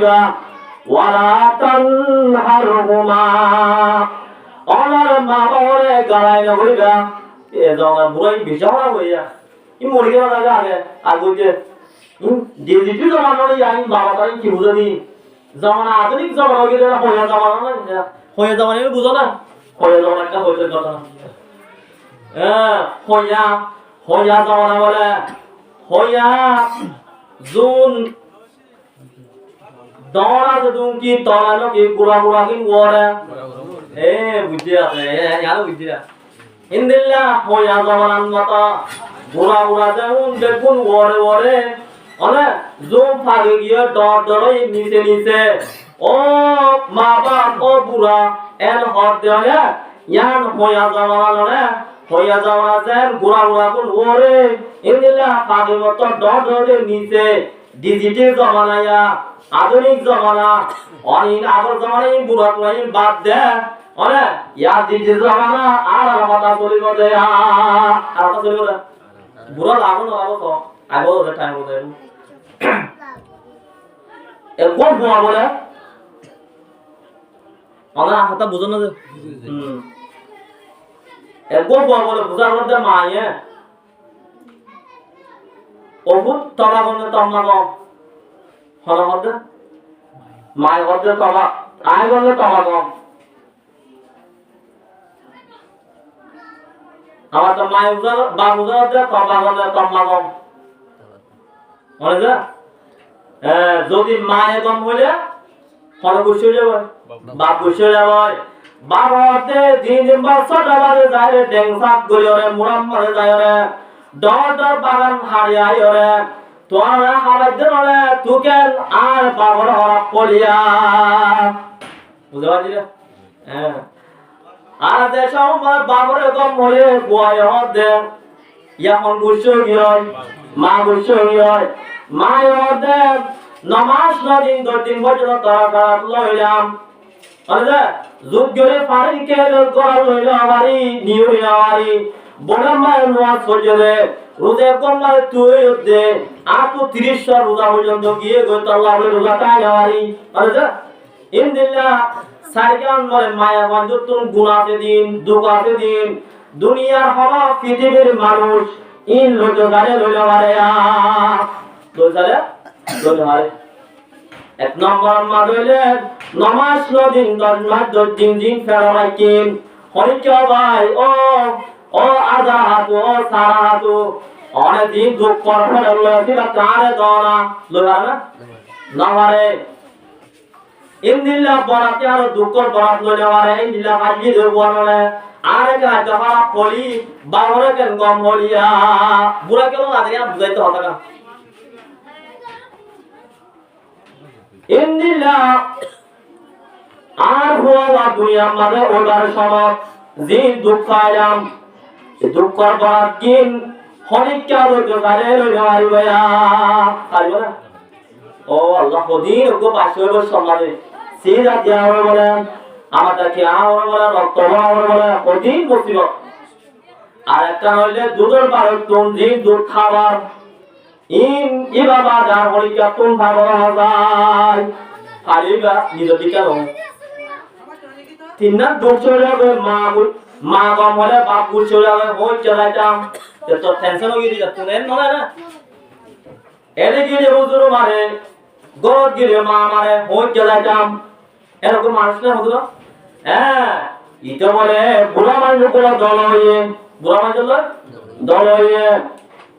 কইবা ওয়ালা তানহারহুমা আমার মা বাবারে গালাই না কইবা এ জনা বুড়াই বিশাল হইয়া ই মরে গেল আগে আগুতে ডিজিটাল জমানায় আই বাবা তাই কি বুঝানি জমানা আধুনিক জমানা হয়ে গেলে হইয়া জমানা না হইয়া জমানা বুঝো না হইয়া জমানা একটা হইতে কথা হইয়া হইয়া জমানা বলে হইয়া জুন দরা যদুন কি তলানো কি গুড়া গুড়া কি ওরে বুঝিয়া ইয়ালো বুঝিয়া ইন্দিল্লা হইয়া জমানার মতো গুড়া গুড়া যেমন দেখুন ওরে ওরে অনে জুম ফাগে গিয়ে ডর ডরই নিচে নিচে ও মা বাপ ও বুড়া এন হর দেয়া ইয়ান হইয়া জমানা হইয়া জমানা যেন গুড়া গুড়া কোন ওরে ইন্দিল্লা ফাগে মতো ডর ডরে নিচে ডিজিটাল জমানায়া আধুনিক জমানা অনিন আগর জমানায় বুড়া তুই বাদ দে অনে ইয়া ডিজিটাল জমানা আর কথা চলিব দে আর কথা চলিব দে বুড়া লাগো না লাগো তো আগো দে টাইম দে এ কোন বুড়া বলে অনা হাতা বুঝো না যে এ কোন বুড়া বলে বুঝার মধ্যে মায়ে ওহুত তবা গনে তম্মা গম হলো মধ্যে মায়ের মধ্যে তবা আয় গনে তবা গম আমার তো মায়ের উজার বা উজার দে তবা গনে তম্মা গম মনে যা যদি মায়ের গম হইলে হলো বসে যাবে বাপ বসে যাবে বাবা হতে দিন বছর বাজে যায় রে ডেংসাপ গলি রে মুরাম মারে যায় রে ডর ডর বাগান হারিয়া রে তোরা হারাই দে রে তুকেন আর বাবার হরা পড়িয়া বুঝতে পারছিস আর দেশ আমার বাবার গম হয়ে বয় হতে এখন গুছো গিয়ে মা গুছো গিয়ে মা হতে নমাজ নদিন দদিন পর্যন্ত তারা লইলাম আরে যোগ্যরে পারি কে করা লইল আমারি নিয়রি আমারি বড় মায়ের নোয়া সজরে রোজা কম মানে তুই দে আর তো 30 রোজা পর্যন্ত গিয়ে গত আল্লাহ রোজা তাই আমারি আরে ইনদিল্লাহ সারগান মরে মায়া বন্ধু তুমি গুনাতে দিন দুকাতে দিন দুনিয়ার হওয়া পৃথিবীর মানুষ ইন লোক গাড়ি লইল আমারে লইছারে লইছারে এক নম্বর মাদলে নমাজ নদিন দরমাদ দিন দিন ফেরাই কিন হরিকে ভাই ও আদা হাতু ও সারা হাতু অনেক দিন দুঃখ করে লইছিলা কারে দনা লইবা না নমারে ইনদিল্লাহ বরাতে আর দুঃখ বরাত লইবারে ইনদিল্লাহ হাজি দে বললে আরে কা জহরা পলি বাবরে কেন গম হলিয়া বুড়া কেন আদিয়া বুঝাইতে হতা না ইন্দিল্লাহ আর হওয়া দুনিয়া মানে ওটার সময় যে দুঃখ আয়াম দুঃখর বরাত কিন হনিকা রোজগারে লইয়া পারবে না ও আল্লাহ কদিন ওকে পাশে সম্মানে সিরা দিয়া বলে আমাদের কি আমার বলে রক্ত বলে কদিন বসিব আর একটা হইলে দুধের বারো তুম যে দুধ খাবার বাবা যার হরিকা তুম ভালো যায় হারিবা নিজের দিকে তিন না দুধ চলে যাবে মা গম হলে বাপ গুড় চলে যাবে হই চলাইতাম তো টেনশন হয়ে গিয়ে যাচ্ছে মনে না এনে গিয়ে হুজুর মারে গরত গিয়ে মা মারে হই চলাইতাম এরকম মানুষ না হতো ইটা বলে বুড়া মানুষ গুলো দল হয়ে বুড়া মানুষ দল হয়ে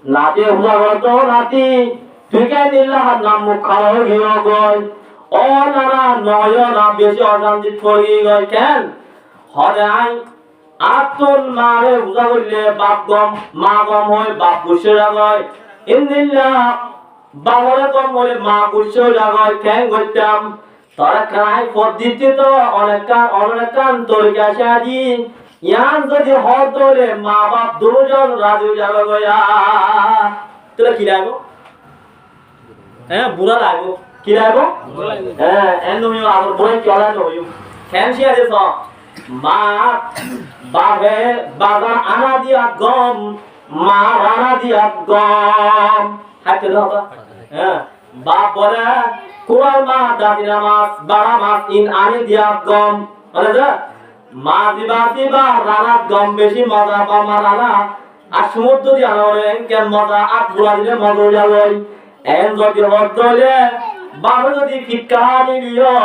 নাতি হুলা করতো নাতি তুই কে দিল্লাহ নাম মুখ খাওয়া গিয়ে গয় ও নানা নয় না বেশি অশান্তি করি গয় কেন হরে আই আতন মারে হুলা করলে বাপ গম মা গম হয় বাপ বসে রাগয় ইন্দিল্লাহ বাবরে গম হলে মা বসে রাগয় কেন করতাম তারা কাই পদ্ধতি তো অনেকান তরিকা সাজি ইয়ান যদি হর ধরে মা বাপ দুজন রাজু যাবে গয়া তোরা কি লাগবো বুড়া লাগবো কি লাগবো এন তুমি আমার বই চলা নই ফ্যান্সি আছে সব মা বাবে বাবা আনা দিয়া গম মা রানা দিয়া গম হাতে দাও বাপ বলে কোরাল মাছ দাদিনা মাছ বাড়া মাছ ইন আনি দিয়া গম বলে যে মা দিবা রানাত গম বেশি মজা পামা রানা আর সমুদ্র দিয়ে আনলে কেন মজা আর ঘুরা দিলে মজা যাবে এন যদি হদ হইলে বাবা যদি ফিক্কা নিলিও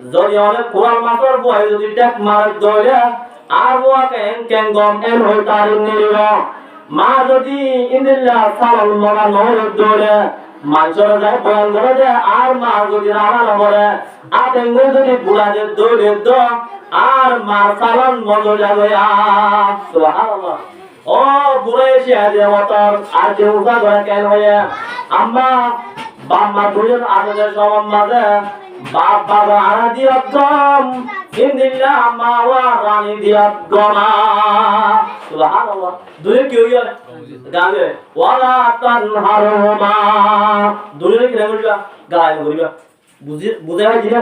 যদি অনেক কোরাল মাছের বয় যদি টেক মার দইলে আর ওয়া কেন গম এন হই তার নিলিও মা যদি ইন্দিল্লা সালাল মনা নহর দইলে মানুষের যায় বয়ান করে যে আর মা যদি রানা নবরে আর এঙ্গু যদি বুড়া যে দইলে তো আর মার সালান মজা যাবে সুবহানাল্লাহ ও বুড়ে এসে আজে মতর আর যে উঠা ধরে কেন হয়ে আম্মা বাম্মা দুজন আসাদের সমান মাঝে বাপ বাবা আনা দিয়ত গম ইন্দিল্লা আম্মা ওয়া রানি দিয়ত গমা সুবহানাল্লাহ দুই কি হইয়া গাবে ওয়ালা তানহারুমা দুই কি না করিবা গায় করিবা বুঝে হয় জিনা